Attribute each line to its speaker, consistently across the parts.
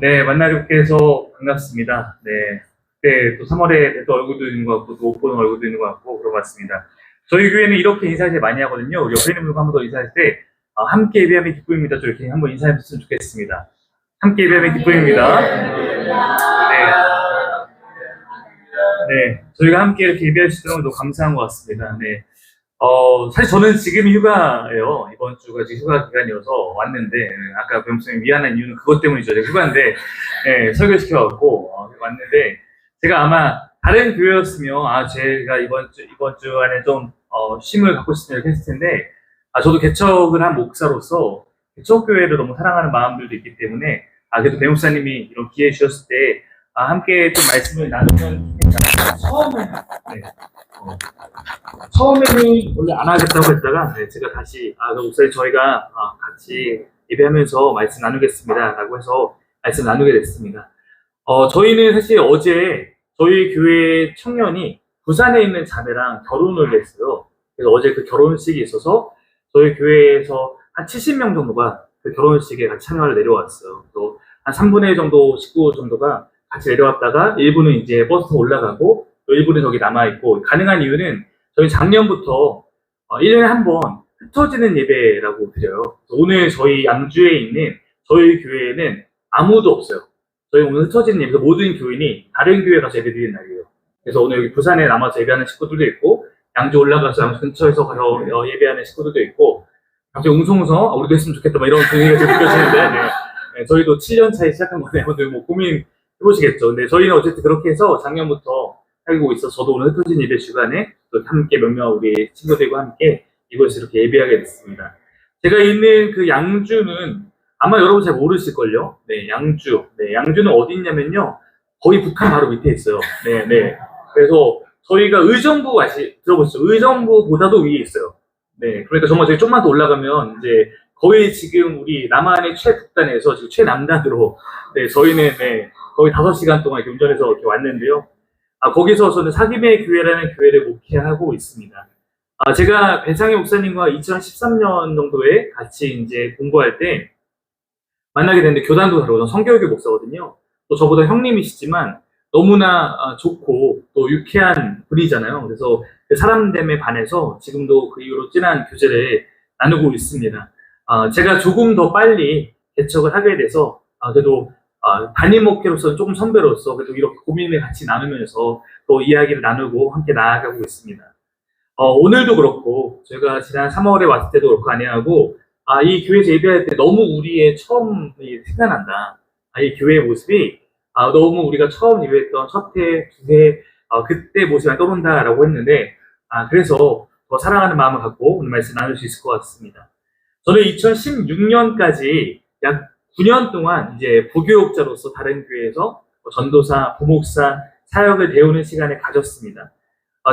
Speaker 1: 네, 만나게 해서 반갑습니다. 네. 네, 또 3월에 또 얼굴도 있는 것 같고, 또 못 보는 얼굴도 있는 것 같고, 그런 것 같습니다. 저희 교회는 이렇게 인사를 제일 많이 하거든요. 우리 옆에 있는 분과 한번 더 인사할 때, 함께 예배하면 기쁨입니다. 좀 이렇게 한번 인사해줬으면 좋겠습니다. 함께 예배하면 기쁨입니다. 네. 네. 저희가 함께 이렇게 예배할 수 있는 건 너무 감사한 것 같습니다. 네. 사실 저는 지금 휴가예요. 이번 주가 지금 휴가 기간이어서 왔는데, 아까 변호사님 미안한 이유는 그것 때문이죠. 제가 휴가인데, 설교시켜갖고, 왔는데, 제가 아마 다른 교회였으면, 제가 이번 주 안에 좀, 쉼을 갖고 싶다 이렇게 했을 텐데, 저도 개척을 한 목사로서, 개척교회를 너무 사랑하는 마음들도 있기 때문에, 그래도 변호사님이 이런 기회 주셨을 때, 함께 좀 말씀을 나누면 좋겠다. 처음에는 원래 안 하겠다고 했다가 제가 다시 목사님 저희가 같이 예배하면서 말씀 나누겠습니다 라고 해서 말씀 나누게 됐습니다. 저희는 사실 어제 저희 교회 청년이 부산에 있는 자매랑 결혼을 했어요. 그래서 어제 그 결혼식이 있어서 저희 교회에서 한 70명 정도가 그 결혼식에 같이 참여를 내려왔어요. 또 한 3분의 1 정도 식구 정도가 같이 내려왔다가 일부는 이제 버스 올라가고 또 일부는 저기 남아있고, 가능한 이유는 저희 작년부터 1년에 한 번 흩어지는 예배라고 드려요. 오늘 저희 양주에 있는 저희 교회에는 아무도 없어요. 저희 오늘 흩어지는 예배, 모든 교인이 다른 교회 가서 예배 드리는 날이에요. 그래서 오늘 여기 부산에 남아서 예배하는 식구들도 있고, 양주 올라가서 양주 근처에서 가서 예배하는 식구들도 있고, 갑자기 웅성웅성 우리도 했으면 좋겠다 이런 분위기가 좀 느껴지는데, 네, 저희도 7년 차에 시작한 건데 뭐 고민해보시겠죠. 근데 저희는 어쨌든 그렇게 해서 작년부터 살고 있어서 저도 오늘 흩어진 예배 주간에 또 함께 몇몇 우리 친구들과 함께 이곳에서 이렇게 예배하게 됐습니다. 제가 있는 그 양주는 아마 여러분 잘 모르실걸요? 네, 양주. 네, 양주는 어디 있냐면요. 거의 북한 바로 밑에 있어요. 네, 네. 그래서 저희가 의정부 들어보시죠? 의정부보다도 위에 있어요. 네, 그러니까 정말 저희 좀만 더 올라가면 이제 거의 지금 우리 남한의 최북단에서 지금 최남단으로, 네, 저희는 거의 5시간 동안 이렇게 운전해서 이렇게 왔는데요. 거기서 저는 사김의 교회라는 교회를 목회하고 있습니다. 제가 배상희 목사님과 2013년 정도에 같이 이제 공부할 때 만나게 됐는데, 교단도 다르고 성교육의 목사거든요. 또 저보다 형님이시지만 너무나 좋고 또 유쾌한 분이잖아요. 그래서 그 사람됨에 반해서 지금도 그 이후로 진한 교제를 나누고 있습니다. 제가 조금 더 빨리 개척을 하게 돼서 그래도 담임 목회로서 조금 선배로서 그래도 이렇게 고민을 같이 나누면서 또 이야기를 나누고 함께 나아가고 있습니다. 오늘도 그렇고 저희가 지난 3월에 왔을 때도 그렇고 아니하고 이 교회에서 예배할 때 너무 우리의 처음이 생각난다. 이 교회의 모습이 너무 우리가 처음 예배했던 첫 해, 두 해, 그때 모습이 떠오른다라고 했는데, 그래서 더 사랑하는 마음을 갖고 오늘 말씀 나눌 수 있을 것 같습니다. 저는 2016년까지 약 9년 동안 이제 부교육자로서 다른 교회에서 전도사, 부목사, 사역을 배우는 시간을 가졌습니다.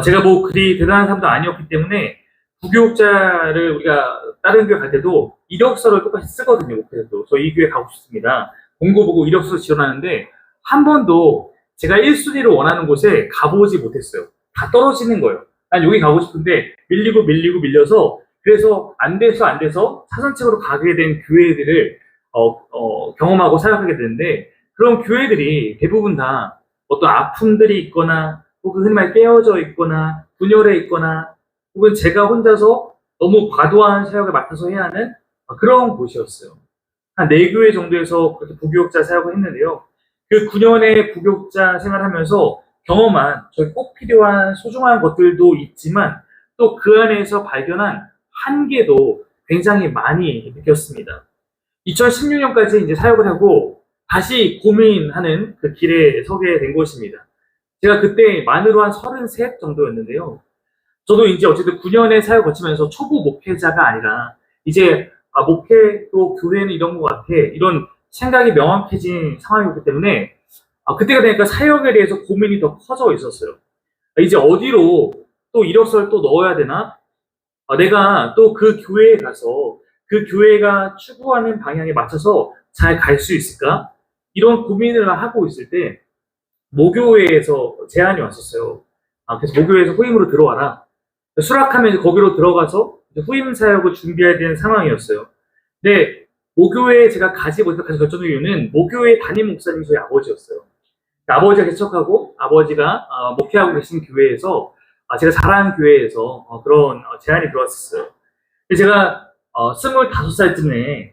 Speaker 1: 제가 뭐 그리 대단한 사람도 아니었기 때문에 부교육자를 우리가 다른 교회 갈 때도 이력서를 똑같이 쓰거든요. 그래도 저 이 교회 가고 싶습니다. 공고 보고 이력서 지원하는데 한 번도 제가 1순위로 원하는 곳에 가보지 못했어요. 다 떨어지는 거예요. 난 여기 가고 싶은데 밀려서 그래서 안 돼서 사선책으로 가게 된 교회들을 경험하고 사역하게 되는데, 그런 교회들이 대부분 다 어떤 아픔들이 있거나 혹은 흔히 말 깨어져 있거나 분열해 있거나 혹은 제가 혼자서 너무 과도한 사역을 맡아서 해야 하는 그런 곳이었어요. 한 4교회 정도에서 그렇게 부교육자 사역을 했는데요. 그 9년의 부교육자 생활하면서 경험한 저희 꼭 필요한 소중한 것들도 있지만 또 그 안에서 발견한 한계도 굉장히 많이 느꼈습니다. 2016년까지 이제 사역을 하고 다시 고민하는 그 길에 서게 된 것입니다. 제가 그때 만으로 한 33 정도였는데요. 저도 이제 어쨌든 9년의 사역 거치면서 초보 목회자가 아니라 이제 목회도 교회는 이런 것 같아, 이런 생각이 명확해진 상황이었기 때문에 그때가 되니까 사역에 대해서 고민이 더 커져 있었어요. 이제 어디로 또 이력서를 또 넣어야 되나? 내가 또 그 교회에 가서 그 교회가 추구하는 방향에 맞춰서 잘 갈 수 있을까? 이런 고민을 하고 있을 때 모교회에서 제안이 왔었어요. 그래서 모교회에서 후임으로 들어와라. 수락하면 거기로 들어가서 후임 사역을 준비해야 되는 상황이었어요. 근데 모교에 제가 가지 못했던 가장 결정적인 이유는 모교의 담임 목사님이 저희 아버지였어요. 아버지가 개척하고 아버지가 목회하고 계신 교회에서 제가 자라는 교회에서 그런 제안이 들어왔었어요. 제가 25살쯤에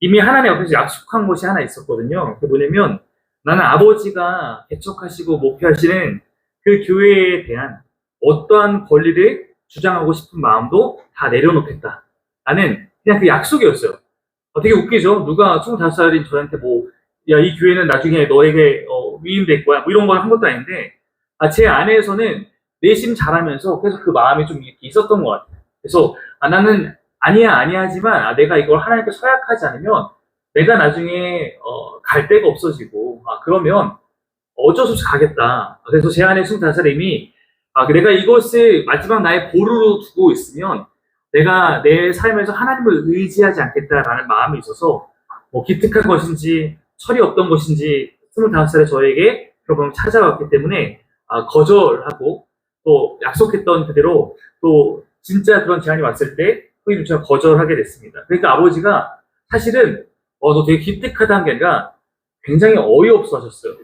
Speaker 1: 이미 하나님 앞에서 약속한 것이 하나 있었거든요. 그게 뭐냐면 나는 아버지가 개척하시고 목회하시는 그 교회에 대한 어떠한 권리를 주장하고 싶은 마음도 다 내려놓겠다. 나는 그냥 그 약속이었어요. 되게 웃기죠? 누가 25살인 저한테 뭐, 야, 이 교회는 나중에 너에게 위임될 거야. 뭐 이런 걸 한 것도 아닌데, 제 안에서는 내심 잘하면서 계속 그 마음이 좀 이렇게 있었던 것 같아요. 그래서, 나는 아니야지만, 내가 이걸 하나님께 서약하지 않으면, 내가 나중에, 갈 데가 없어지고, 그러면 어쩔 수 없이 가겠다. 그래서 제 안에 25살 이미, 내가 이것을 마지막 나의 보루로 두고 있으면, 내가 내 삶에서 하나님을 의지하지 않겠다라는 마음이 있어서 뭐 기특한 것인지 철이 없던 것인지 25살에 저에게 그런 찾아왔기 때문에 거절하고 또 약속했던 그대로 또 진짜 그런 제안이 왔을 때 거의 제가 거절하게 됐습니다. 그러니까 아버지가 사실은 너 되게 기특하다는 게 아니라 굉장히 어이없어 하셨어요.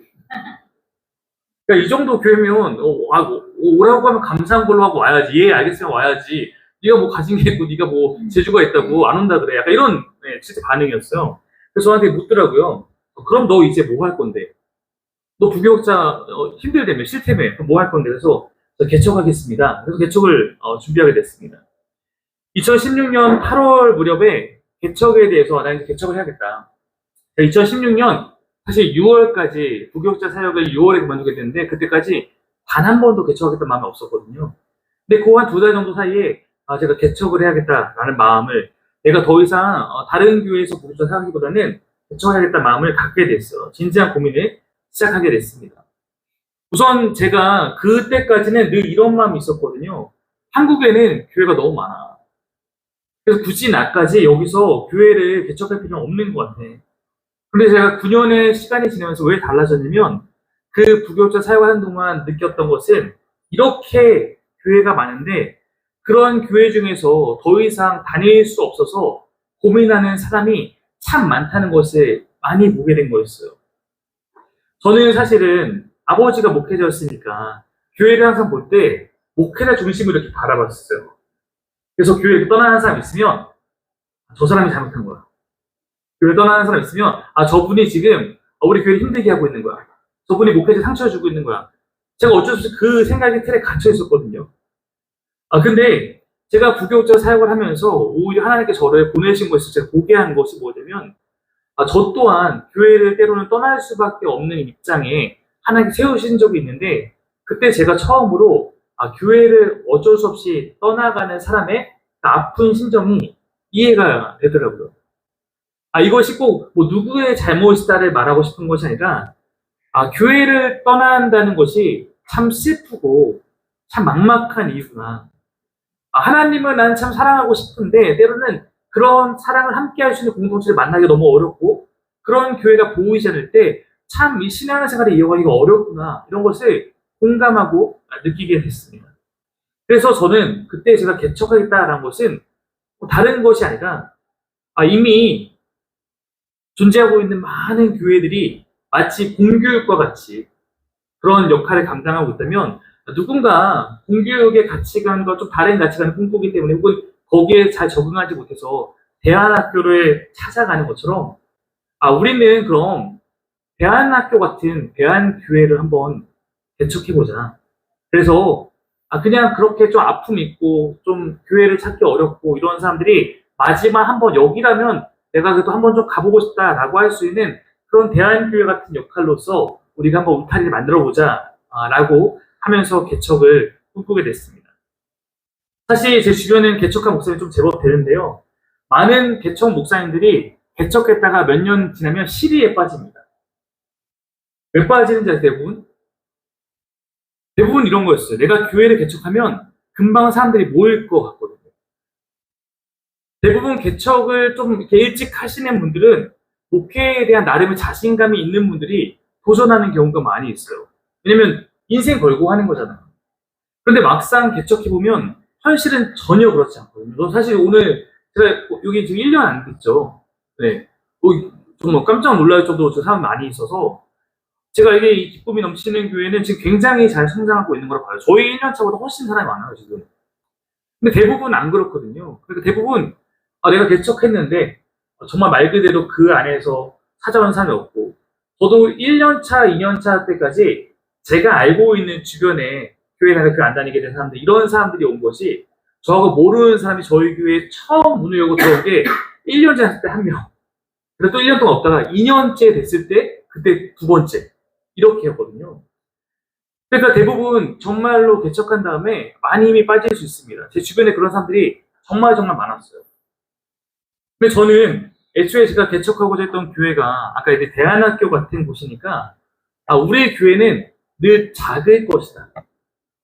Speaker 1: 그러니까 이 정도 교회면 오라고 하면 감사한 걸로 하고 와야지. 예, 알겠으면 와야지. 네가 뭐 가진 게 있고 네가 뭐 재주가 있다고 안 온다 그래. 약간 이런 실제 반응이었어요. 그래서 저한테 묻더라고요. 그럼 너 이제 뭐 할 건데? 너 부교육자 힘들다며 싫다며 그럼 뭐 할 건데? 그래서 개척하겠습니다. 그래서 개척을 준비하게 됐습니다. 2016년 8월 무렵에 개척에 대해서 나 이제 개척을 해야겠다. 2016년 사실 6월까지 부교육자 사역을 6월에 그만두게 됐는데 그때까지 단 한 번도 개척하겠다는 마음이 없었거든요. 근데 그 한 2달 정도 사이에 제가 개척을 해야겠다라는 마음을 내가 더 이상 다른 교회에서 부교육자 사역하기보다는 개척해야겠다는 마음을 갖게 됐어요. 진지한 고민을 시작하게 됐습니다. 우선 제가 그때까지는 늘 이런 마음이 있었거든요. 한국에는 교회가 너무 많아. 그래서 굳이 나까지 여기서 교회를 개척할 필요는 없는 것 같아. 그런데 제가 9년의 시간이 지나면서 왜 달라졌냐면 그 부교육자 사역하는 동안 느꼈던 것은 이렇게 교회가 많은데 그런 교회 중에서 더 이상 다닐 수 없어서 고민하는 사람이 참 많다는 것을 많이 보게 된 거였어요. 저는 사실은 아버지가 목회자였으니까 교회를 항상 볼 때 목회자 중심으로 이렇게 바라봤어요. 그래서 교회를 떠나는 사람이 있으면 저 사람이 잘못한 거야. 교회 떠나는 사람 있으면 저분이 지금 우리 교회를 힘들게 하고 있는 거야. 저분이 목회자에 상처를 주고 있는 거야. 제가 어쩔 수 없이 그 생각의 틀에 갇혀 있었거든요. 근데 제가 부교육자 사역을 하면서 오히려 하나님께 저를 보내신 것을 제가 보게 한 것이 뭐냐면 저 또한 교회를 때로는 떠날 수밖에 없는 입장에 하나님께 세우신 적이 있는데 그때 제가 처음으로 교회를 어쩔 수 없이 떠나가는 사람의 아픈 심정이 이해가 되더라고요. 이것이 꼭 뭐 누구의 잘못이다를 말하고 싶은 것이 아니라 교회를 떠난다는 것이 참 슬프고 참 막막한 이유구나. 하나님을 나는 참 사랑하고 싶은데 때로는 그런 사랑을 함께 할 수 있는 공동체를 만나기 너무 어렵고 그런 교회가 보이지 않을 때 참 이 신앙생활을 이어가기가 어렵구나 이런 것을 공감하고 느끼게 됐습니다. 그래서 저는 그때 제가 개척하겠다라는 것은 다른 것이 아니라 이미 존재하고 있는 많은 교회들이 마치 공교육과 같이 그런 역할을 감당하고 있다면 누군가 공교육의 가치관과 좀 다른 가치관을 꿈꾸기 때문에 혹은 거기에 잘 적응하지 못해서 대안학교를 찾아가는 것처럼 우리는 그럼 대안학교 같은 대안교회를 한번 개척해보자. 그래서 그냥 그렇게 좀 아픔 있고 좀 교회를 찾기 어렵고 이런 사람들이 마지막 한번 여기라면 내가 그래도 한번 좀 가보고 싶다라고 할 수 있는 그런 대안교회 같은 역할로서 우리가 한번 울타리를 만들어보자 라고 하면서 개척을 꿈꾸게 됐습니다. 사실 제 주변에는 개척한 목사님이 좀 제법 되는데요. 많은 개척 목사님들이 개척했다가 몇 년 지나면 시리에 빠집니다. 왜 빠지는지 아세요, 대부분? 대부분 이런 거였어요. 내가 교회를 개척하면 금방 사람들이 모일 것 같거든요. 대부분 개척을 좀 이렇게 일찍 하시는 분들은 목회에 대한 나름의 자신감이 있는 분들이 도전하는 경우가 많이 있어요. 왜냐면 인생 걸고 하는 거잖아요. 그런데 막상 개척해보면 현실은 전혀 그렇지 않거든요. 사실 오늘 제가 여기 지금 1년 안 됐죠. 네. 정말 깜짝 놀랄 정도로 저 사람 많이 있어서 제가 이게 이 기쁨이 넘치는 교회는 지금 굉장히 잘 성장하고 있는 걸 봐요. 저희 1년차보다 훨씬 사람이 많아요, 지금. 근데 대부분 안 그렇거든요. 그러니까 대부분 내가 개척했는데 정말 말 그대로 그 안에서 찾아온 사람이 없고 저도 1년차, 2년차 때까지 제가 알고 있는 주변에 교회 그 안 다니게 된 사람들 이런 사람들이 온 것이 저하고 모르는 사람이 저희 교회에 처음 문을 열고 들어온 게 1년째 했을 때 한 명 그리고 또 1년 동안 없다가 2년째 됐을 때 그때 두 번째 이렇게 했거든요. 그러니까 대부분 정말로 개척한 다음에 많이 힘이 빠질 수 있습니다. 제 주변에 그런 사람들이 정말 많았어요. 근데 저는 애초에 제가 개척하고자 했던 교회가 아까 이제 대안학교 같은 곳이니까 우리의 교회는 늘 작을 것이다.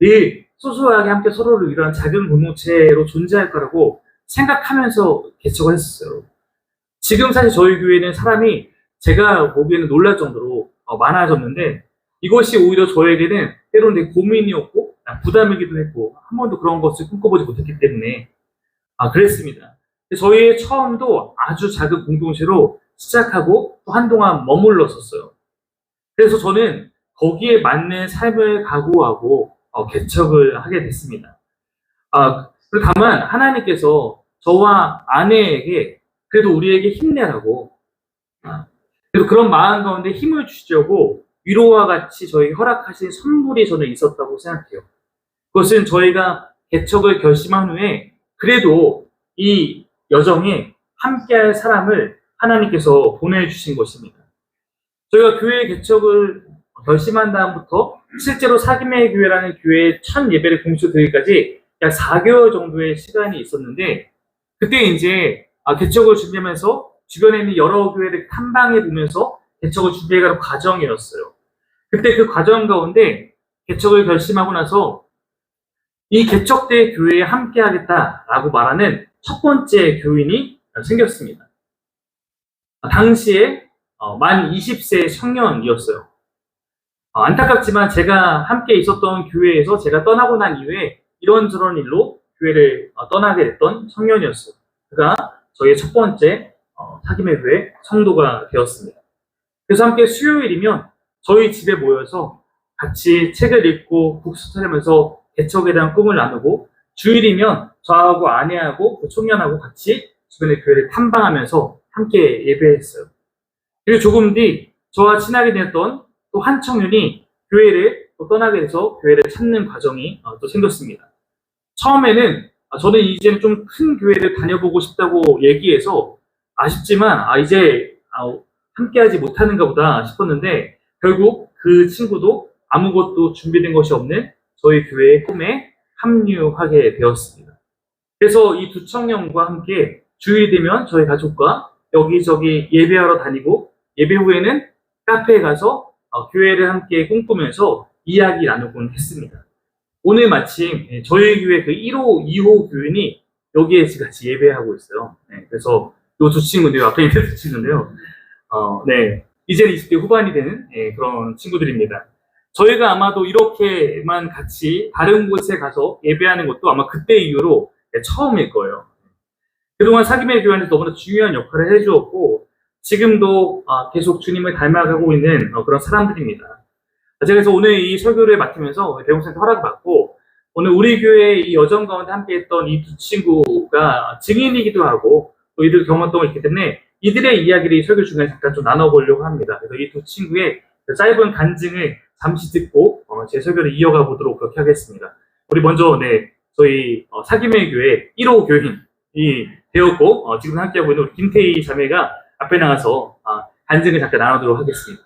Speaker 1: 늘 소소하게 함께 서로를 위한 작은 공동체로 존재할 거라고 생각하면서 개척을 했었어요. 지금 사실 저희 교회는 사람이 제가 보기에는 놀랄 정도로 많아졌는데 이것이 오히려 저에게는 때로는 되게 고민이었고 부담이기도 했고 한 번도 그런 것을 꿈꿔보지 못했기 때문에 그랬습니다. 저희의 처음도 아주 작은 공동체로 시작하고 또 한동안 머물렀었어요. 그래서 저는 거기에 맞는 삶을 각오하고 개척을 하게 됐습니다. 다만 하나님께서 저와 아내에게 그래도 우리에게 힘내라고 그래도 그런 마음 가운데 힘을 주시려고 위로와 같이 저에게 허락하신 선물이 저는 있었다고 생각해요. 그것은 저희가 개척을 결심한 후에 그래도 이 여정에 함께할 사람을 하나님께서 보내주신 것입니다. 저희가 교회 개척을 결심한 다음부터 실제로 사김의 교회라는 교회의 첫 예배를 공식 드리기까지 약 4개월 정도의 시간이 있었는데 그때 이제 개척을 준비하면서 주변에 있는 여러 교회를 탐방해 보면서 개척을 준비해가는 과정이었어요. 그때 그 과정 가운데 개척을 결심하고 나서 이 개척대 교회에 함께 하겠다라고 말하는 첫 번째 교인이 생겼습니다. 당시에 만 20세 청년이었어요. 안타깝지만 제가 함께 있었던 교회에서 제가 떠나고 난 이후에 이런저런 일로 교회를 떠나게 됐던 청년이었어요. 그가 저희의 첫 번째 사김의 교회 성도가 되었습니다. 그래서 함께 수요일이면 저희 집에 모여서 같이 책을 읽고 국수 차리면서 개척에 대한 꿈을 나누고 주일이면 저하고 아내하고 그 청년하고 같이 주변의 교회를 탐방하면서 함께 예배했어요. 그리고 조금 뒤 저와 친하게 되었던 또 한 청년이 교회를 또 떠나게 돼서 교회를 찾는 과정이 또 생겼습니다. 처음에는 저는 이제는 좀 큰 교회를 다녀보고 싶다고 얘기해서 아쉽지만 이제 함께하지 못하는가 보다 싶었는데 결국 그 친구도 아무것도 준비된 것이 없는 저희 교회의 꿈에 합류하게 되었습니다. 그래서 이 두 청년과 함께 주일이 되면 저희 가족과 여기저기 예배하러 다니고 예배 후에는 카페에 가서 교회를 함께 꿈꾸면서 이야기 나누곤 했습니다. 오늘 마침 저희 교회 그 1호, 2호 교인이 여기에 같이 예배하고 있어요. 그래서 이 두 친구인데요. 앞에 있는 두 친구인데요. 이제는 20대 후반이 되는 그런 친구들입니다. 저희가 아마도 이렇게만 같이 다른 곳에 가서 예배하는 것도 아마 그때 이후로 처음일 거예요. 그동안 사김의 교회 안에서 너무나 중요한 역할을 해주었고 지금도 계속 주님을 닮아가고 있는 그런 사람들입니다. 제가 그래서 오늘 이 설교를 맡으면서 대목사님께 허락을 받고 오늘 우리 교회 이 여정 가운데 함께했던 이 두 친구가 증인이기도 하고 또 이들 경험했던 걸 있기 때문에 이들의 이야기를 이 설교 중간에 잠깐 좀 나눠보려고 합니다. 그래서 이 두 친구의 짧은 간증을 잠시 듣고 제 설교를 이어가 보도록 그렇게 하겠습니다. 우리 먼저 저희 사김의 교회 1호 교인이 되었고 지금 함께하고 있는 우리 김태희 자매가 앞에 나가서 간증을 잠깐 나누도록 하겠습니다.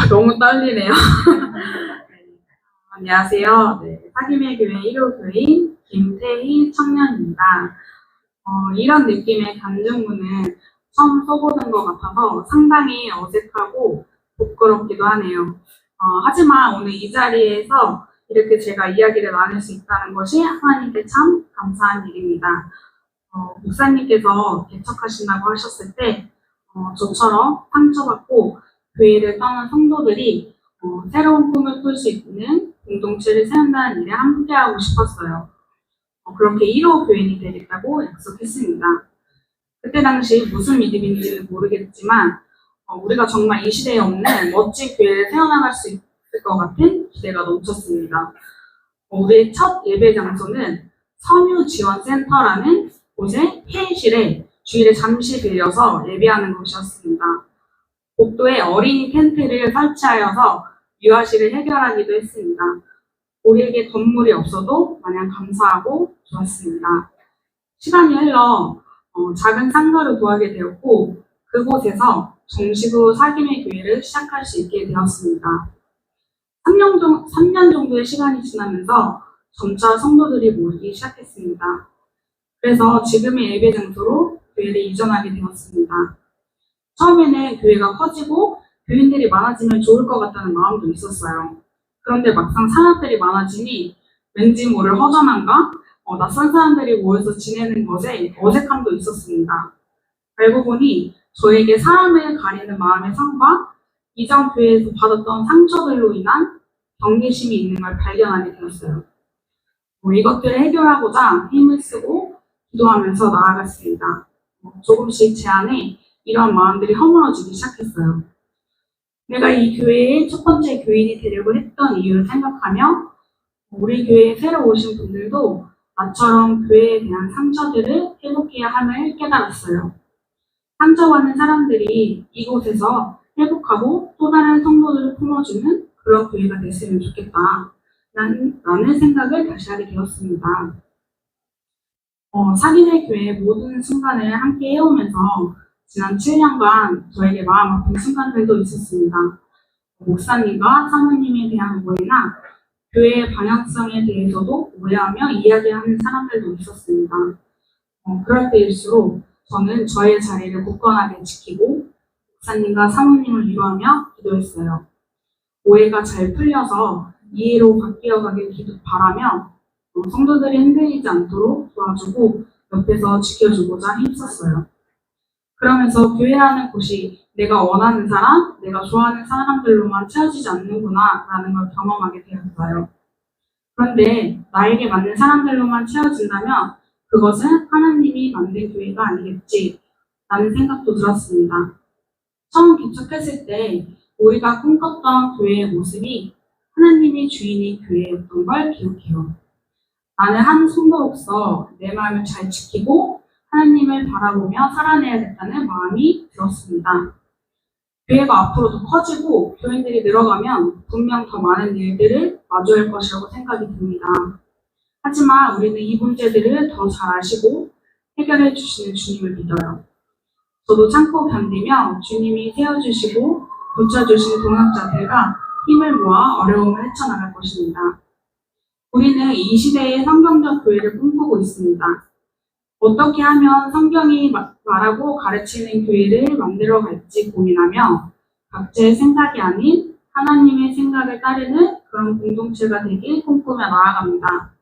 Speaker 2: 너무 떨리네요. 안녕하세요. 사김의 교회 1호 교인 김태희 청년입니다. 이런 느낌의 간증문은 처음 써보는 것 같아서 상당히 어색하고 부끄럽기도 하네요. 하지만 오늘 이 자리에서 이렇게 제가 이야기를 나눌 수 있다는 것이 하나님께 참 감사한 일입니다. 목사님께서 개척하신다고 하셨을 때 저처럼 상처받고 교회를 떠난 성도들이 새로운 꿈을 꿀 수 있는 공동체를 세운다는 일에 함께하고 싶었어요. 그렇게 1호 교인이 되겠다고 약속했습니다. 그때 당시 무슨 믿음인지는 모르겠지만 우리가 정말 이 시대에 없는 멋진 교회를 세워나갈 수 있을 것 같은 기대가 넘쳤습니다. 우리의 첫 예배 장소는 섬유지원센터라는 곳의 회의실에 주일에 잠시 빌려서 예배하는 곳이었습니다. 복도에 어린이 텐트를 설치하여서 유아실을 해결하기도 했습니다. 우리에게 건물이 없어도 마냥 감사하고 좋았습니다. 시간이 흘러 작은 상가를 구하게 되었고 그곳에서 정식으로 사김의 교회를 시작할 수 있게 되었습니다. 3년 정도의 시간이 지나면서 점차 성도들이 모이기 시작했습니다. 그래서 지금의 예배 장소로 교회를 이전하게 되었습니다. 처음에는 교회가 커지고 교인들이 많아지면 좋을 것 같다는 마음도 있었어요. 그런데 막상 사람들이 많아지니 왠지 모를 허전함과 낯선 사람들이 모여서 지내는 것에 어색함도 있었습니다. 알고 보니 저에게 사람을 가리는 마음의 상과 이전 교회에서 받았던 상처들로 인한 경계심이 있는 걸 발견하게 되었어요. 이것들을 해결하고자 힘을 쓰고 기도하면서 나아갔습니다. 조금씩 제 안에 이런 마음들이 허물어지기 시작했어요. 내가 이 교회의 첫 번째 교인이 되려고 했던 이유를 생각하며 우리 교회에 새로 오신 분들도 나처럼 교회에 대한 상처들을 회복해야 함을 깨달았어요. 상처받는 사람들이 이곳에서 회복하고 또 다른 성도들을 품어주는 그런 교회가 됐으면 좋겠다. 라는 생각을 다시 하게 되었습니다. 사기의 교회의 모든 순간을 함께 해오면서 지난 7년간 저에게 마음 아픈 순간들도 있었습니다. 목사님과 사모님에 대한 오해나 교회의 방향성에 대해서도 오해하며 이야기하는 사람들도 있었습니다. 그럴 때일수록 저는 저의 자리를 굳건하게 지키고 목사님과 사모님을 위로하며 기도했어요. 오해가 잘 풀려서 이해로 바뀌어가길 바라며 성도들이 흔들리지 않도록 도와주고 옆에서 지켜주고자 힘썼어요. 그러면서 교회라는 곳이 내가 원하는 사람, 내가 좋아하는 사람들로만 채워지지 않는구나 라는 걸 경험하게 되었어요. 그런데 나에게 맞는 사람들로만 채워진다면 그것은 하나님이 만든 교회가 아니겠지 라는 생각도 들었습니다. 처음 개척했을 때 우리가 꿈꿨던 교회의 모습이 하나님이 주인이 교회였던 걸 기억해요. 나는 한 성도로서 내 마음을 잘 지키고 하나님을 바라보며 살아내야겠다는 마음이 들었습니다. 교회가 앞으로 더 커지고 교인들이 늘어가면 분명 더 많은 일들을 마주할 것이라고 생각이 듭니다. 하지만 우리는 이 문제들을 더 잘 아시고 해결해 주시는 주님을 믿어요. 저도 참고 견디며 주님이 세워주시고 붙여주신 동역자들과 힘을 모아 어려움을 헤쳐나갈 것입니다. 우리는 이 시대의 성경적 교회를 꿈꾸고 있습니다. 어떻게 하면 성경이 말하고 가르치는 교회를 만들어 갈지 고민하며 각자의 생각이 아닌 하나님의 생각을 따르는 그런 공동체가 되길 꿈꾸며 나아갑니다.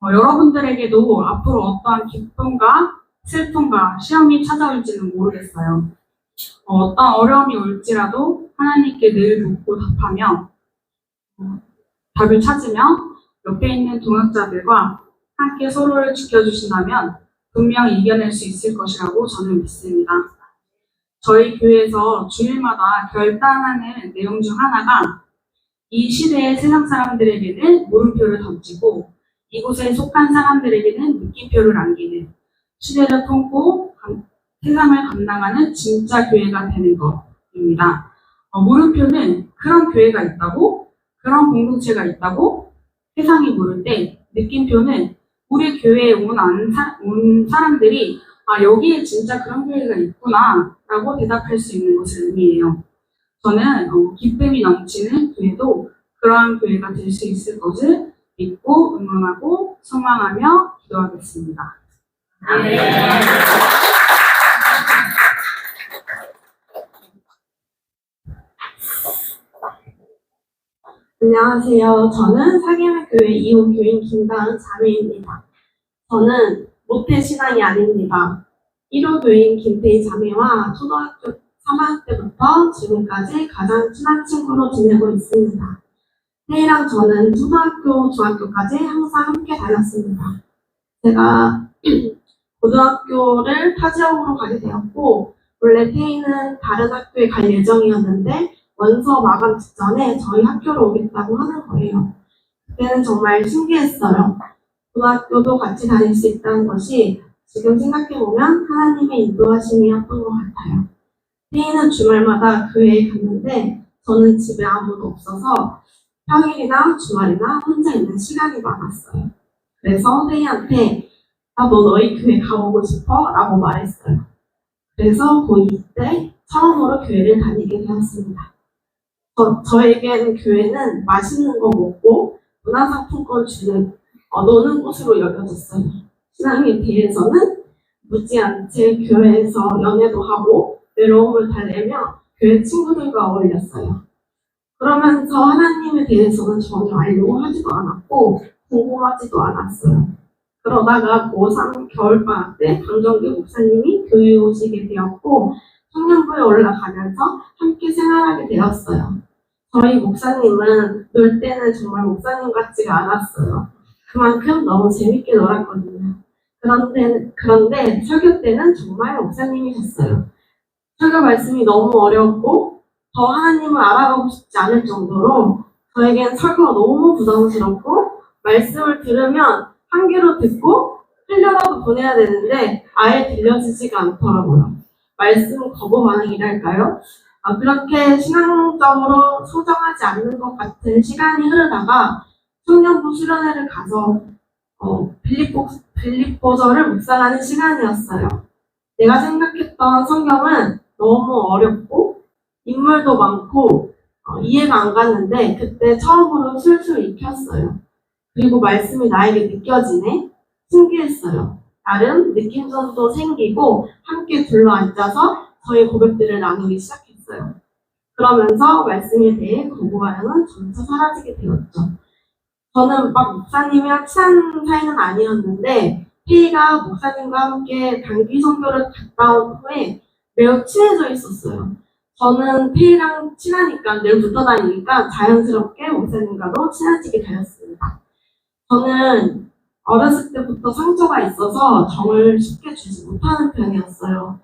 Speaker 2: 여러분들에게도 앞으로 어떠한 기쁨과 슬픔과 시험이 찾아올지는 모르겠어요. 어떤 어려움이 올지라도 하나님께 늘 묻고 답하며 답을 찾으며 옆에 있는 동역자들과 함께 서로를 지켜주신다면 분명히 이겨낼 수 있을 것이라고 저는 믿습니다. 저희 교회에서 주일마다 결단하는 내용 중 하나가 이 시대의 세상 사람들에게는 물음표를 던지고 이곳에 속한 사람들에게는 느낌표를 남기는 시대를 품고 세상을 감당하는 진짜 교회가 되는 것입니다. 물음표는 그런 교회가 있다고, 그런 공동체가 있다고 세상이 물을 때, 느낌표는 우리 교회에 온 사람들이 여기에 진짜 그런 교회가 있구나 라고 대답할 수 있는 것을 의미해요. 저는 기쁨이 넘치는 교회도 그러한 교회가 될 수 있을 것을 믿고 응원하고 소망하며 기도하겠습니다.
Speaker 3: 안녕하세요. 저는 사계회교회 2호 교인 김다은 자매입니다. 저는 모태신앙이 아닙니다. 1호 교인 김태희 자매와 초등학교 3학년 때부터 지금까지 가장 친한 친구로 지내고 있습니다. 태희랑 저는 초등학교, 중학교까지 항상 함께 다녔습니다. 제가 고등학교를 타 지역으로 가게 되었고, 원래 태희는 다른 학교에 갈 예정이었는데 원서 마감 직전에 저희 학교로 오겠다고 하는 거예요. 그때는 정말 신기했어요. 고등학교도 같이 다닐 수 있다는 것이 지금 생각해보면 하나님의 인도하심이었던 것 같아요. 태희는 주말마다 교회에 갔는데 저는 집에 아무도 없어서 평일이나 주말이나 혼자 있는 시간이 많았어요. 그래서 태희한테 나도 너희 교회 가보고 싶어 라고 말했어요. 그래서 고2 때 처음으로 교회를 다니게 되었습니다. 저에겐 교회는 맛있는 거 먹고 문화상품권 주는 노는 곳으로 여겨졌어요. 신앙에 대해서는 무지한 채 교회에서 연애도 하고 외로움을 달래며 교회 친구들과 어울렸어요. 그러면서 하나님에 대해서는 전혀 알려고 하지도 않았고 궁금하지도 않았어요. 그러다가 고3 겨울방학 때 강정규 목사님이 교회에 오시게 되었고 청년부에 올라가면서 함께 생활하게 되었어요. 저희 목사님은 놀 때는 정말 목사님 같지가 않았어요. 그만큼 너무 재밌게 놀았거든요. 그런데 설교 때는 정말 목사님이셨어요. 설교 말씀이 너무 어려웠고 더 하나님을 알아가고 싶지 않을 정도로 저에겐 설교가 너무 부담스럽고 말씀을 들으면 한 귀로 듣고 흘려라도 보내야 되는데 아예 들려지지가 않더라고요. 말씀 거부 반응이랄까요? 그렇게 신앙적으로 성장하지 않는 것 같은 시간이 흐르다가 청년부 수련회를 가서 빌립보서를 묵상하는 시간이었어요. 내가 생각했던 성경은 너무 어렵고 인물도 많고 이해가 안 갔는데 그때 처음으로 술술 익혔어요. 그리고 말씀이 나에게 느껴지네? 신기했어요. 나름 느낌전도 생기고 함께 둘러앉아서 저희 고백들을 나누기 시작했어요. 그러면서 말씀에 대해 거부하려는 점차 사라지게 되었죠. 저는 막 목사님이랑 친한 사이는 아니었는데 태희가 목사님과 함께 단기 선교를 갔다 온 후에 매우 친해져 있었어요. 저는 태희랑 친하니까 늘 붙어 다니니까 자연스럽게 목사님과도 친해지게 되었습니다. 저는 어렸을 때부터 상처가 있어서 정을 쉽게 주지 못하는 편이었어요.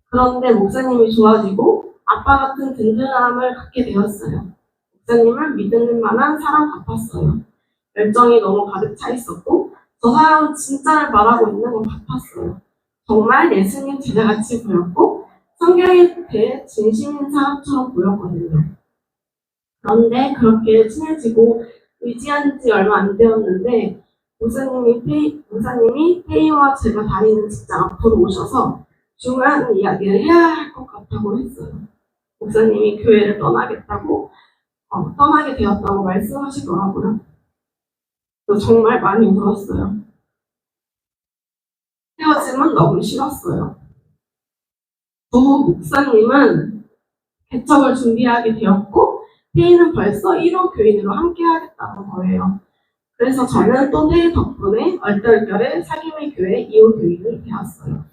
Speaker 3: 그런데 목사님이 좋아지고 아빠 같은 든든함을 갖게 되었어요. 목사님을 믿을 만한 사람 같았어요. 열정이 너무 가득 차 있었고 저 사람은 진짜를 말하고 있는 것 같았어요. 정말 예수님 제자같이 보였고 성경에 대해 진심인 사람처럼 보였거든요. 그런데 그렇게 친해지고 의지한 지 얼마 안 되었는데 목사님이 태희와 제가 다니는 직장 앞으로 오셔서 중요한 이야기를 해야 할 것 같다고 했어요. 목사님이 교회를 떠나게 되었다고 말씀하시더라고요. 정말 많이 울었어요. 헤어짐은 너무 싫었어요. 두 목사님은 개척을 준비하게 되었고 태희는 벌써 1호 교인으로 함께 하겠다는 거예요. 그래서 저는 또 태희 덕분에 얼떨결에 사귐의 교회 2호 교인이 되었어요.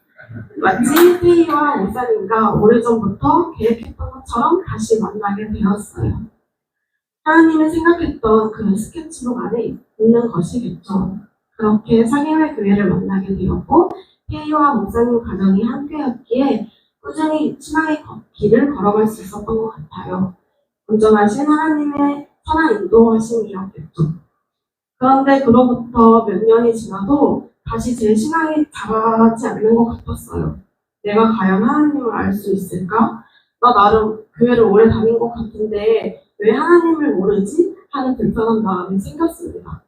Speaker 3: 마치 태희와 목사님과 오래전부터 계획했던 것처럼 다시 만나게 되었어요. 하나님이 생각했던 그 스케치북 안에 있는 것이겠죠. 그렇게 사귐의 교회를 만나게 되었고 태희와 목사님 가정이 함께였기에 꾸준히 신앙의 길을 걸어갈 수 있었던 것 같아요. 온전하신 하나님의 선한 인도하심이었겠죠. 그런데 그로부터 몇 년이 지나도 다시 제 신앙이 자라지 않는 것 같았어요. 내가 과연 하나님을 알 수 있을까? 나 나름 교회를 오래 다닌 것 같은데 왜 하나님을 모르지? 하는 불편한 마음이 생겼습니다.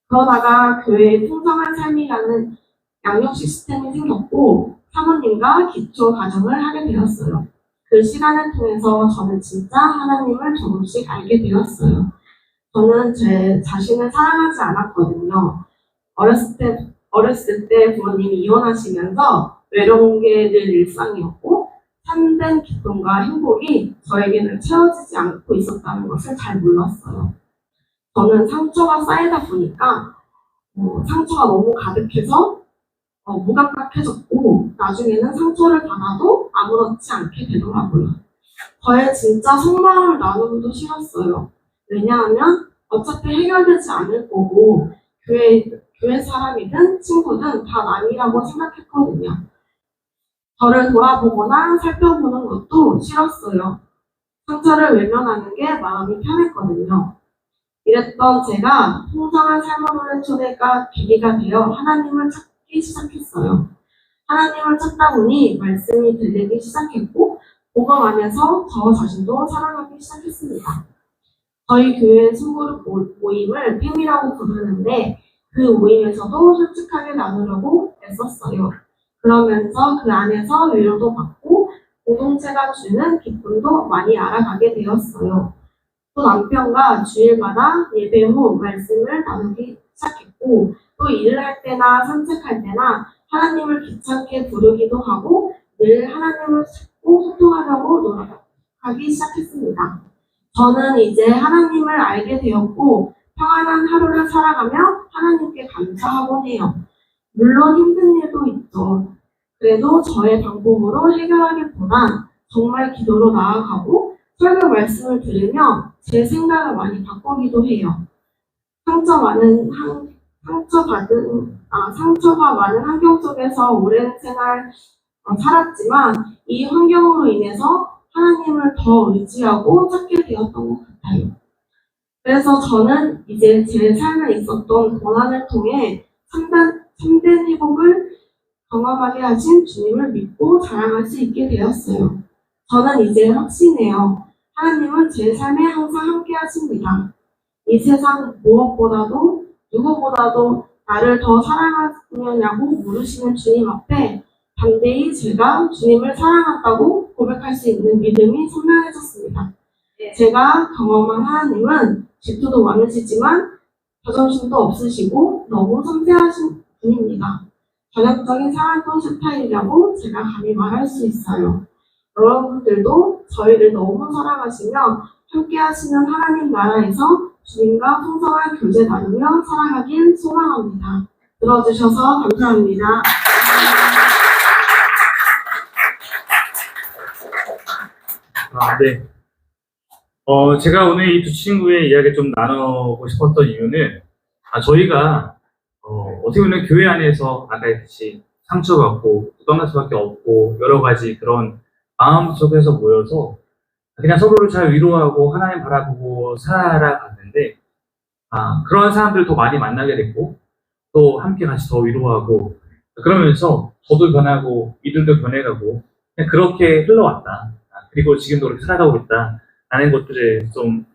Speaker 3: 그러다가 교회에 풍성한 삶이라는 양육 시스템이 생겼고 사모님과 기초 가정을 하게 되었어요. 그 시간을 통해서 저는 진짜 하나님을 조금씩 알게 되었어요. 저는 제 자신을 사랑하지 않았거든요. 어렸을 때 부모님이 이혼하시면서 외로운 게 늘 일상이었고 참된 기쁨과 행복이 저에게는 채워지지 않고 있었다는 것을 잘 몰랐어요. 저는 상처가 쌓이다 보니까 상처가 너무 가득해서 무감각해졌고 나중에는 상처를 받아도 아무렇지 않게 되더라고요. 저의 진짜 속마음을 나누기도 싫었어요. 왜냐하면 어차피 해결되지 않을 거고 교회 사람이든 친구든 다 남이라고 생각했거든요. 저를 돌아보거나 살펴보는 것도 싫었어요. 상처를 외면하는 게 마음이 편했거든요. 이랬던 제가 풍성한 삶의 초대가 계기가 되어 하나님을 찾기 시작했어요. 하나님을 찾다 보니 말씀이 들리기 시작했고 복음 안에서 저 자신도 사랑하기 시작했습니다. 저희 교회 소그룹 모임을 팸이라고 부르는데 그 모임에서도 솔직하게 나누려고 애썼어요. 그러면서 그 안에서 위로도 받고 공동체가 주는 기쁨도 많이 알아가게 되었어요. 또 남편과 주일마다 예배 후 말씀을 나누기 시작했고 또 일을 할 때나 산책할 때나 하나님을 귀찮게 부르기도 하고 늘 하나님을 찾고 소통하려고 노력하기 시작했습니다. 저는 이제 하나님을 알게 되었고 평안한 하루를 살아가며 하나님께 감사하곤 해요. 물론 힘든 일도 있죠. 그래도 저의 방법으로 해결하기보단 정말 기도로 나아가고 설교 말씀을 들으며 제 생각을 많이 바꾸기도 해요. 상처가 많은 환경 속에서 오랜 생활 살았지만 이 환경으로 인해서 하나님을 더 의지하고 찾게 되었던 것 같아요. 그래서 저는 이제 제 삶에 있었던 고난을 통해 참된 회복을 경험하게 하신 주님을 믿고 자랑할 수 있게 되었어요. 저는 이제 확신해요. 하나님은 제 삶에 항상 함께 하십니다. 이 세상 무엇보다도 누구보다도 나를 더 사랑하느냐고 물으시는 주님 앞에 반대히 제가 주님을 사랑한다고 고백할 수 있는 믿음이 선명해졌습니다. 제가 경험한 하나님은 질투도 많으시지만 자존심도 없으시고 너무 섬세하신 분입니다. 전형적인 사랑꾼 스타일이라고 제가 감히 말할 수 있어요. 여러분들도 저희를 너무 사랑하시며 함께 하시는 하나님 나라에서 주님과 풍성한 교제 나누며 살아가길 소망합니다. 들어주셔서 감사합니다.
Speaker 1: 네. 제가 오늘 이 두 친구의 이야기 좀 나누고 싶었던 이유는, 저희가, 어떻게 보면 교회 안에서 아까 했듯이 상처받고 떠날 수밖에 없고 여러 가지 그런 마음 속에서 모여서 그냥 서로를 잘 위로하고 하나님 바라보고 살아갔는데, 그런 사람들 더 많이 만나게 됐고, 또 함께 같이 더 위로하고, 그러면서 저도 변하고, 이들도 변해가고, 그냥 그렇게 흘러왔다. 그리고 지금도 그렇게 살아가고 있다. 라는 것들을 좀,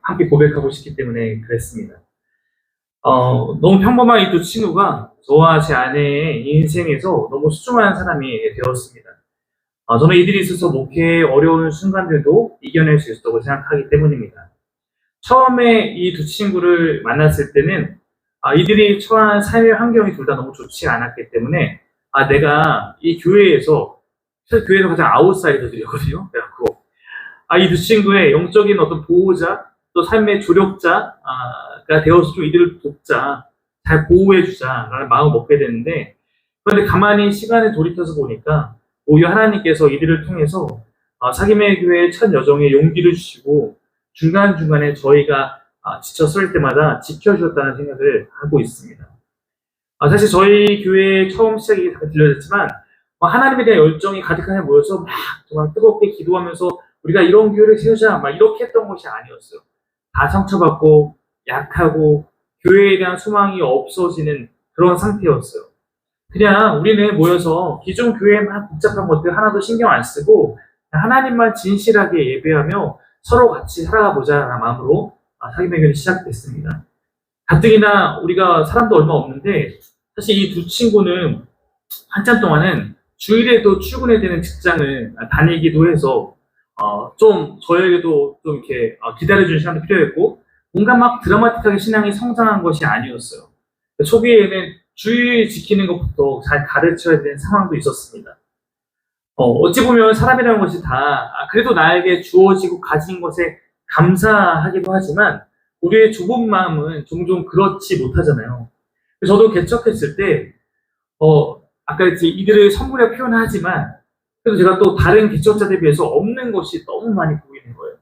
Speaker 1: 함께 고백하고 싶기 때문에 그랬습니다. 너무 평범한 이 두 친구가 저와 제 아내의 인생에서 너무 소중한 사람이 되었습니다. 저는 이들이 있어서 목회의 어려운 순간들도 이겨낼 수 있었다고 생각하기 때문입니다. 처음에 이 두 친구를 만났을 때는 이들이 처한 삶의 환경이 둘 다 너무 좋지 않았기 때문에 내가 이 교회에서 사실 교회에서 가장 아웃사이더들이었거든요. 그래갖고 이 두 친구의 영적인 어떤 보호자 또 삶의 조력자가 되어서 좀 이들을 돕자, 잘 보호해주자 라는 마음을 먹게 되는데, 그런데 가만히 시간을 돌이켜서 보니까 오히려 하나님께서 이들을 통해서 사김의 교회의 첫 여정에 용기를 주시고 중간중간에 저희가 지쳐 설 때마다 지켜주셨다는 생각을 하고 있습니다. 사실 저희 교회 처음 시작이 들려졌지만 하나님에 대한 열정이 가득하게 모여서 막 정말 뜨겁게 기도하면서 우리가 이런 교회를 세우자 막 이렇게 했던 것이 아니었어요. 다 상처받고 약하고 교회에 대한 소망이 없어지는 그런 상태였어요. 그냥 우리는 모여서 기존 교회의 막 복잡한 것들 하나도 신경 안 쓰고 하나님만 진실하게 예배하며 서로 같이 살아가 보자라는 마음으로 사김의 교회는 시작됐습니다. 가뜩이나 우리가 사람도 얼마 없는데 사실 이 두 친구는 한참 동안은 주일에도 출근해야 되는 직장을 다니기도 해서 좀 저에게도 좀 이렇게 기다려주는 시간도 필요했고 뭔가 막 드라마틱하게 신앙이 성장한 것이 아니었어요. 초기에는 주일 지키는 것부터 잘 가르쳐야 되는 상황도 있었습니다. 어찌 보면 사람이라는 것이 다 그래도 나에게 주어지고 가진 것에 감사하기도 하지만 우리의 좁은 마음은 종종 그렇지 못하잖아요. 저도 개척했을 때 아까 이들을 선물에 표현하지만 그래도 제가 또 다른 개척자들에 비해서 없는 것이 너무 많이 보이는 거예요.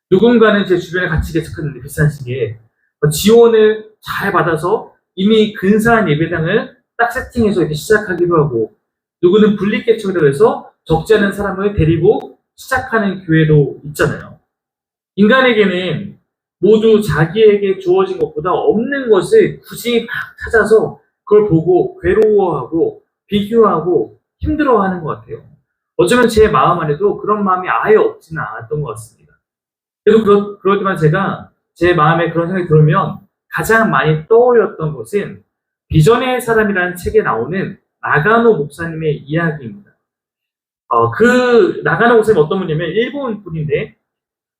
Speaker 1: 누군가는 제 주변에 같이 개척했는데 비싼 시기에 지원을 잘 받아서 이미 근사한 예배당을 딱 세팅해서 이렇게 시작하기도 하고, 누구는 분립개척이라고 해서 적지 않은 사람을 데리고 시작하는 교회도 있잖아요. 인간에게는 모두 자기에게 주어진 것보다 없는 것을 굳이 막 찾아서 그걸 보고 괴로워하고 비교하고 힘들어하는 것 같아요. 어쩌면 제 마음 안에도 그런 마음이 아예 없지는 않았던 것 같습니다. 그래도 그럴 때만 제가 제 마음에 그런 생각이 들으면 가장 많이 떠올렸던 것은 비전의 사람이라는 책에 나오는 나가노 목사님의 이야기입니다. 그 나가노 목사님 어떤 분이냐면 일본 분인데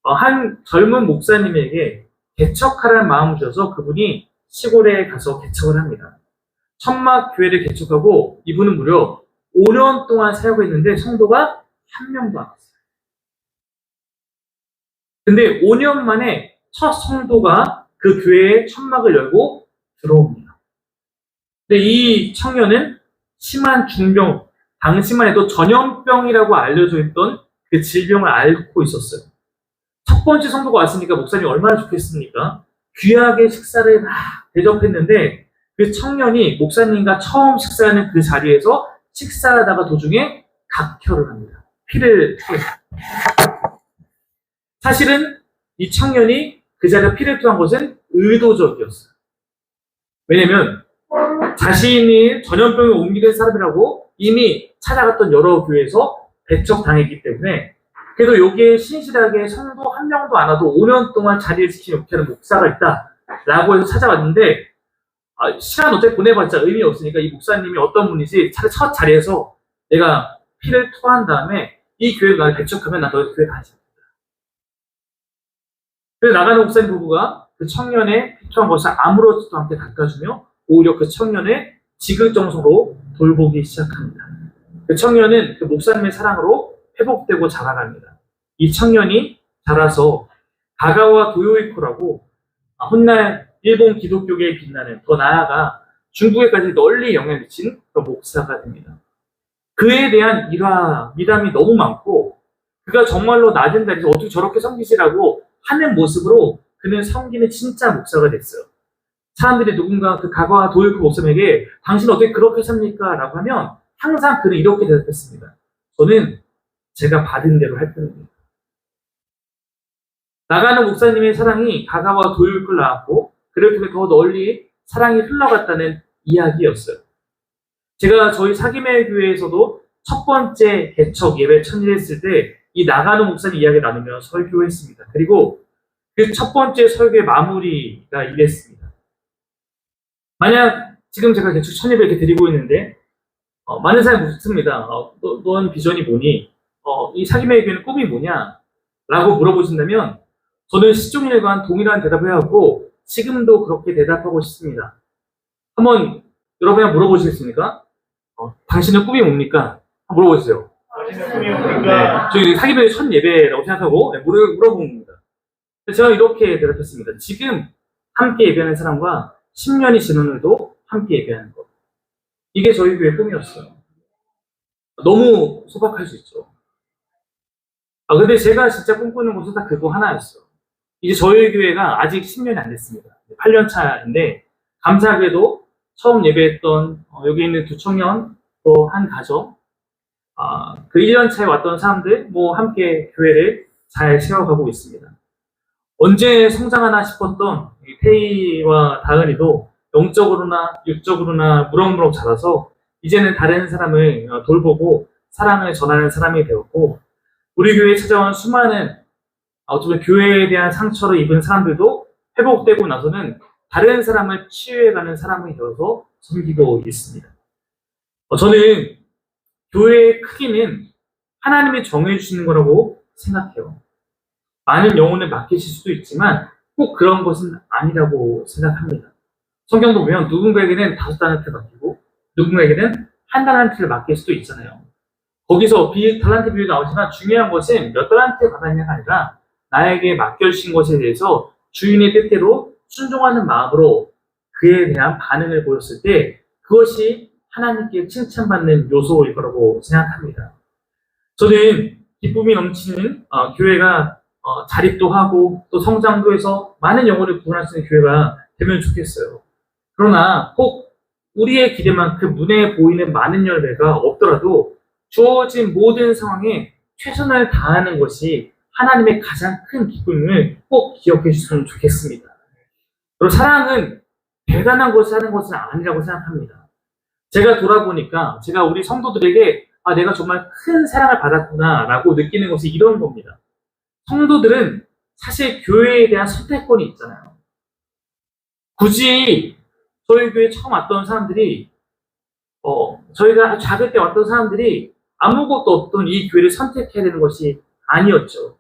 Speaker 1: 한 젊은 목사님에게 개척하라는 마음을 주셔서 그분이 시골에 가서 개척을 합니다. 천막 교회를 개척하고 이분은 무려 5년 동안 사역했는데 성도가 한 명도 안 왔어요. 근데 5년 만에 첫 성도가 그 교회에 천막을 열고 들어옵니다. 근데 이 청년은 심한 중병, 당시만 해도 전염병이라고 알려져 있던 그 질병을 앓고 있었어요. 첫 번째 성도가 왔으니까 목사님이 얼마나 좋겠습니까? 귀하게 식사를 막 대접했는데 그 청년이 목사님과 처음 식사하는 그 자리에서 식사하다가 도중에 각혈을 합니다. 피를 토했어요. 사실은 이 청년이 그 자리에 피를 토한 것은 의도적이었어요. 왜냐면 자신이 전염병에 옮기는 사람이라고 이미 찾아갔던 여러 교회에서 배척당했기 때문에 그래도 여기에 신실하게 성도 한 명도 안 와도 5년 동안 자리를 지키는 목회하는 목사가 있다라고 해서 찾아왔는데 시간 어차피 보내봤자 의미 없으니까 이 목사님이 어떤 분이지 첫 자리에서 내가 피를 토한 다음에 이 교회가 나를 배척하면 나 너 교회 가지 않는다. 그래서 나가는 목사님 부부가 그 청년의 피 토한 것을 아무렇지도 않게 닦아주며 오히려 그 청년의 지극정성으로 돌보기 시작합니다. 그 청년은 그 목사님의 사랑으로 회복되고 자라갑니다. 이 청년이 자라서 가가와 도요이코라고 훗날 일본 기독교계에 빛나는, 더 나아가 중국에까지 널리 영향을 미친 그런 목사가 됩니다. 그에 대한 일화, 미담이 너무 많고 그가 정말로 낮은 자리에서 어떻게 저렇게 섬기시라고 하는 모습으로 그는 섬기는 진짜 목사가 됐어요. 사람들이 누군가 그 가가와 도요이코 목사님에게 당신 어떻게 그렇게 삽니까? 라고 하면 항상 그는 이렇게 대답했습니다. 저는 제가 받은 대로 할 뿐입니다. 나가는 목사님의 사랑이 가가와 도요이코를 낳았고 그를 통해 더 널리 사랑이 흘러갔다는 이야기였어요. 제가 저희 사김의 교회에서도 첫 번째 개척 예배 천일했을 때 이 나가는 목사님 이야기 나누며 설교했습니다. 그리고 그 첫 번째 설교의 마무리가 이랬습니다. 만약 지금 제가 개척 천일을 이렇게 드리고 있는데 많은 사람이 묻습니다. 넌 비전이 뭐니? 이 사김의 교회는 꿈이 뭐냐? 라고 물어보신다면 저는 시종일관 동일한 대답을 해왔고 지금도 그렇게 대답하고 싶습니다. 한번 여러분 한번 물어보시겠습니까? 당신의 꿈이 뭡니까? 한번 물어보세요.
Speaker 4: 당신의 꿈이 뭡니까?
Speaker 1: 저희 사기배의 첫 예배라고 생각하고 물어본 겁니다. 제가 이렇게 대답했습니다. 지금 함께 예배하는 사람과 10년이 지난 후에도 함께 예배하는 것. 이게 저희 교회의 꿈이었어요. 너무 소박할 수 있죠. 근데 제가 진짜 꿈꾸는 것은 딱 그거 하나였어요. 이제 저희 교회가 아직 10년이 안 됐습니다. 8년 차인데 감사하게도 처음 예배했던 여기 있는 두 청년 또 한 가정 그 1년 차에 왔던 사람들 함께 교회를 잘 세워가고 있습니다. 언제 성장하나 싶었던 태희와 다은이도 영적으로나 육적으로나 무럭무럭 자라서 이제는 다른 사람을 돌보고 사랑을 전하는 사람이 되었고 우리 교회에 찾아온 수많은 어쩌면 교회에 대한 상처를 입은 사람들도 회복되고 나서는 다른 사람을 치유해가는 사람이 되어서 섬기고 있습니다. 저는 교회의 크기는 하나님이 정해주시는 거라고 생각해요. 많은 영혼을 맡기실 수도 있지만 꼭 그런 것은 아니라고 생각합니다. 성경도 보면 누군가에게는 5달란트를 맡기고 누군가에게는 1달란트를 맡길 수도 있잖아요. 거기서 달란트 비유 나오지만 중요한 것은 몇 달란트 받았냐가 아니라 나에게 맡겨주신 것에 대해서 주인의 뜻대로 순종하는 마음으로 그에 대한 반응을 보였을 때 그것이 하나님께 칭찬받는 요소일 거라고 생각합니다. 저는 기쁨이 넘치는 교회가 자립도 하고 또 성장도 해서 많은 영혼을 구원할 수 있는 교회가 되면 좋겠어요. 그러나 꼭 우리의 기대만큼 눈에 보이는 많은 열매가 없더라도 주어진 모든 상황에 최선을 다하는 것이 하나님의 가장 큰 기쁨을 꼭 기억해 주셨으면 좋겠습니다. 그리고 사랑은 대단한 것을 하는 것은 아니라고 생각합니다. 제가 돌아보니까 제가 우리 성도들에게 내가 정말 큰 사랑을 받았구나 라고 느끼는 것이 이런 겁니다. 성도들은 사실 교회에 대한 선택권이 있잖아요. 굳이 저희 교회 처음 왔던 사람들이 저희가 작을 때 왔던 사람들이 아무것도 없던 이 교회를 선택해야 되는 것이 아니었죠.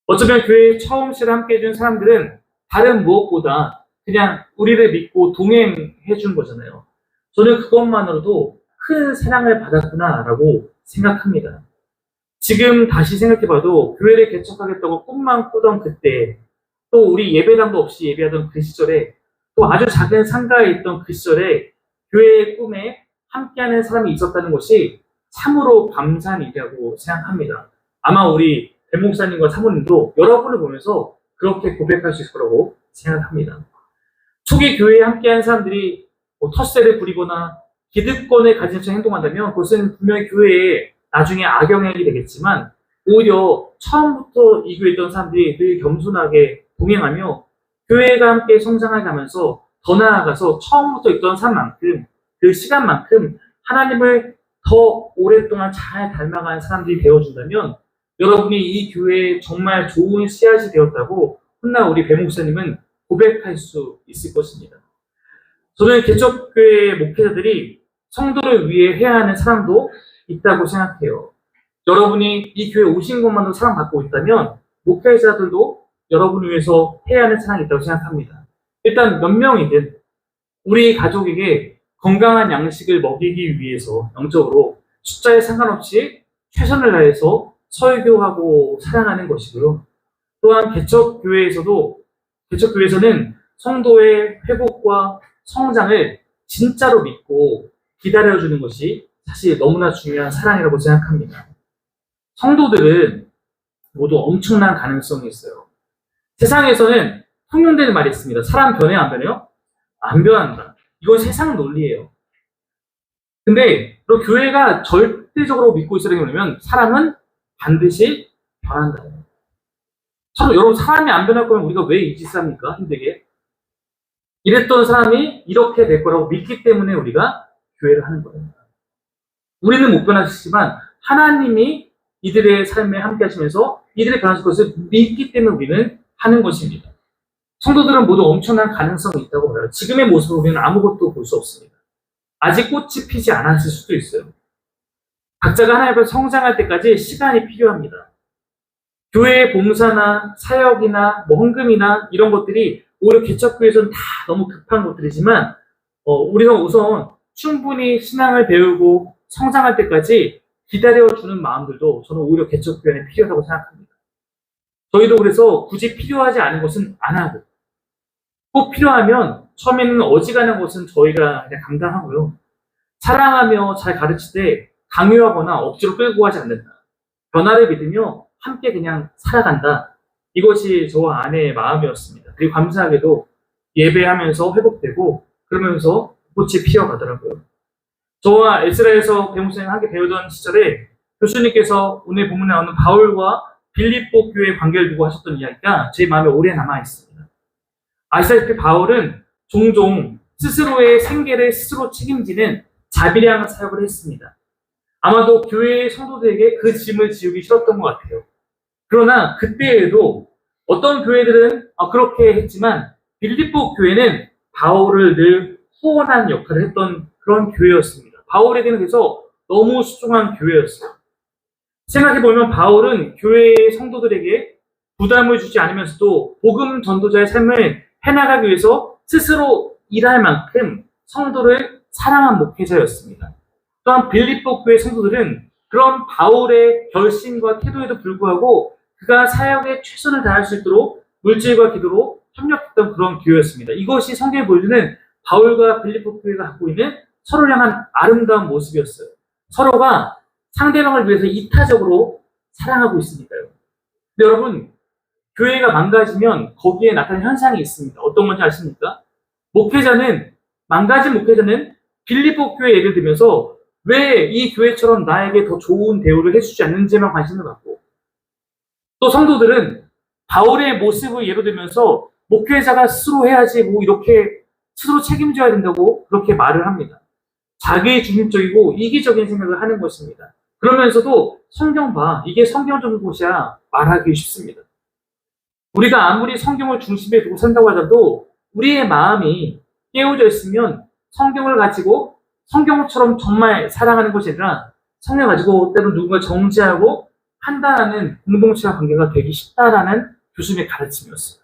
Speaker 1: 어쩌면 교회에 처음 시를 함께 해준 사람들은 다른 무엇보다 그냥 우리를 믿고 동행해 준 거잖아요. 저는 그것만으로도 큰 사랑을 받았구나라고 생각합니다. 지금 다시 생각해봐도 교회를 개척하겠다고 꿈만 꾸던 그때, 또 우리 예배당도 없이 예배하던 그 시절에, 또 아주 작은 상가에 있던 그 시절에 교회의 꿈에 함께하는 사람이 있었다는 것이 참으로 감사한 일이라고 생각합니다. 아마 우리 배 목사님과 사모님도 여러분을 보면서 그렇게 고백할 수 있을 거라고 생각합니다. 초기 교회에 함께한 사람들이 텃세를 부리거나 기득권을 가진 채 행동한다면 그것은 분명히 교회에 나중에 악영향이 되겠지만, 오히려 처음부터 이 교회에 있던 사람들이 늘 겸손하게 동행하며 교회가 함께 성장해 가면서 더 나아가서 처음부터 있던 사람만큼, 그 시간만큼 하나님을 더 오랫동안 잘 닮아간 사람들이 되어준다면 여러분이 이 교회에 정말 좋은 씨앗이 되었다고 훗날 우리 배 목사님은 고백할 수 있을 것입니다. 저는 개척교회 목회자들이 성도를 위해 해야 하는 사랑도 있다고 생각해요. 여러분이 이 교회 오신 것만으로 사랑받고 있다면 목회자들도 여러분을 위해서 해야 하는 사랑이 있다고 생각합니다. 일단 몇 명이든 우리 가족에게 건강한 양식을 먹이기 위해서 영적으로 숫자에 상관없이 최선을 다해서 설교하고 사랑하는 것이고요. 또한 개척교회에서는 성도의 회복과 성장을 진짜로 믿고 기다려주는 것이 사실 너무나 중요한 사랑이라고 생각합니다. 성도들은 모두 엄청난 가능성이 있어요. 세상에서는 통용되는 말이 있습니다. 사람 변해요, 안 변해요? 안 변한다. 이건 세상 논리예요. 근데 또 교회가 절대적으로 믿고 있어야 되는 게 뭐냐면 사람은 반드시 변한다. 여러분, 사람이 안 변할 거면 우리가 왜 이 짓을 합니까? 힘들게. 이랬던 사람이 이렇게 될 거라고 믿기 때문에 우리가 교회를 하는 거예요. 우리는 못 변하시지만 하나님이 이들의 삶에 함께 하시면서 이들의 변화할 것을 믿기 때문에 우리는 하는 것입니다. 성도들은 모두 엄청난 가능성이 있다고 봐요. 지금의 모습으로 우리는 아무것도 볼 수 없습니다. 아직 꽃이 피지 않았을 수도 있어요. 각자가 하나님 앞에 성장할 때까지 시간이 필요합니다. 교회의 봉사나 사역이나 헌금이나 이런 것들이 오히려 개척교회에서는 다 너무 급한 것들이지만 우리가 우선 충분히 신앙을 배우고 성장할 때까지 기다려주는 마음들도 저는 오히려 개척교회는 필요하다고 생각합니다. 저희도 그래서 굳이 필요하지 않은 것은 안 하고, 꼭 필요하면 처음에는 어지간한 것은 저희가 그냥 감당하고요. 사랑하며 잘 가르칠 때 강요하거나 억지로 끌고 가지 않는다. 변화를 믿으며 함께 그냥 살아간다. 이것이 저와 아내의 마음이었습니다. 그리고 감사하게도 예배하면서 회복되고 그러면서 꽃이 피어가더라고요. 저와 에스라에서 배목사님 함께 배우던 시절에 교수님께서 오늘 본문에 나오는 바울과 빌립보 교회의 관계를 두고 하셨던 이야기가 제 마음에 오래 남아있습니다. 아시다시피 바울은 종종 스스로의 생계를 스스로 책임지는 자비량 사역을 했습니다. 아마도 교회의 성도들에게 그 짐을 지우기 싫었던 것 같아요. 그러나 그때에도 어떤 교회들은 그렇게 했지만 빌립보 교회는 바울을 늘 후원한 역할을 했던 그런 교회였습니다. 바울에게는 그래서 너무 소중한 교회였어요. 생각해보면 바울은 교회의 성도들에게 부담을 주지 않으면서도 복음 전도자의 삶을 해나가기 위해서 스스로 일할 만큼 성도를 사랑한 목회자였습니다. 또한 빌립보 교회 성도들은 그런 바울의 결심과 태도에도 불구하고 그가 사역에 최선을 다할 수 있도록 물질과 기도로 협력했던 그런 교회였습니다. 이것이 성경에 보여주는 바울과 빌립보 교회가 갖고 있는 서로를 향한 아름다운 모습이었어요. 서로가 상대방을 위해서 이타적으로 사랑하고 있으니까요. 근데 여러분, 교회가 망가지면 거기에 나타나는 현상이 있습니다. 어떤 건지 아십니까? 목회자는, 망가진 목회자는 빌립보 교회 예를 들면서 왜 이 교회처럼 나에게 더 좋은 대우를 해주지 않는지만 관심을 갖고, 또 성도들은 바울의 모습을 예로 들면서 목회자가 스스로 해야지 뭐 이렇게 스스로 책임져야 된다고 그렇게 말을 합니다. 자기 중심적이고 이기적인 생각을 하는 것입니다. 그러면서도 성경 봐, 이게 성경적인 곳이야 말하기 쉽습니다. 우리가 아무리 성경을 중심에 두고 산다고 하더라도 우리의 마음이 깨어져 있으면 성경을 가지고 성경처럼 정말 사랑하는 것이 아니라 성경을 가지고 때로는 누군가 정죄하고 판단하는 공동체와 관계가 되기 쉽다라는 교수님의 가르침이었어요.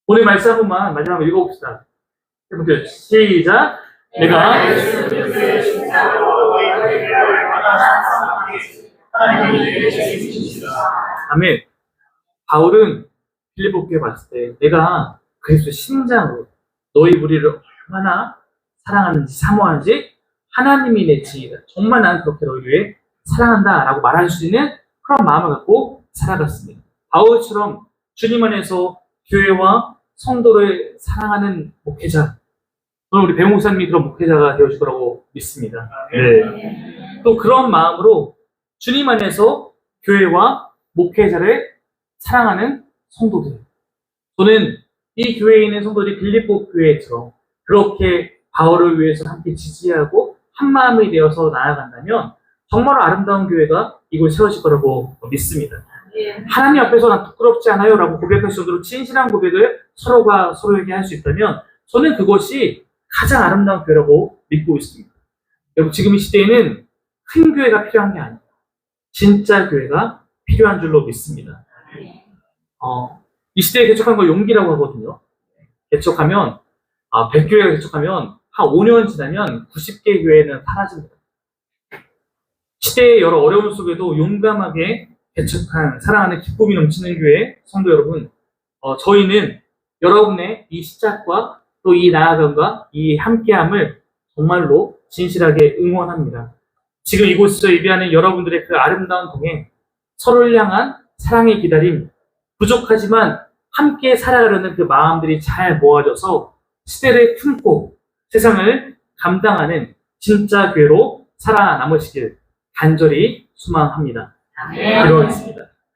Speaker 1: 오늘 말씀 한 번만 마지막으로 읽어봅시다. 여러분들 시작. 내가
Speaker 4: 예수 그리스도의 십자가로 너희 교회를 얼마나 사랑하는지 하나님이 예수님이시다.
Speaker 1: 아멘. 바울은 빌립보 교회 봤을 때 내가 그리스도의 심장으로 너희 무리를 얼마나 사랑하는지 사모하는지 하나님이 내 증이다. 정말 나는 그렇게 너희 위해 사랑한다 라고 말할 수 있는 그런 마음을 갖고 살아갔습니다. 바울처럼 주님 안에서 교회와 성도를 사랑하는 목회자, 저는 우리 배우 목사님이 그런 목회자가 되어줄 거라고 믿습니다. 네. 또 그런 마음으로 주님 안에서 교회와 목회자를 사랑하는 성도들, 저는 이 교회에 있는 성도들이 빌립보 교회처럼 그렇게 바울을 위해서 함께 지지하고 한마음이 되어서 나아간다면 정말 아름다운 교회가 이곳에 세워질 거라고 믿습니다. 하나님 앞에서 난 부끄럽지 않아요 라고 고백할 정도로 진실한 고백을 서로가 서로에게 할 수 있다면 저는 그것이 가장 아름다운 교회라고 믿고 있습니다. 여러분, 지금 이 시대에는 큰 교회가 필요한 게 아니에요. 진짜 교회가 필요한 줄로 믿습니다. 이 시대에 개척한 걸 용기라고 하거든요. 개척하면 100교회가 개척하면 한 5년 지나면 90개 교회는 사라집니다. 시대의 여러 어려움 속에도 용감하게 개척한 사랑하는 기쁨이 넘치는 교회 성도 여러분, 저희는 여러분의 이 시작과 또 이 나아감과 이 함께함을 정말로 진실하게 응원합니다. 지금 이곳에서 예배하는 여러분들의 그 아름다운 동행, 서로를 향한 사랑의 기다림, 부족하지만 함께 살아가려는 그 마음들이 잘 모아져서 시대를 품고 세상을 감당하는 진짜 교회로 살아남으시길 간절히 소망합니다. 기도하겠습니다.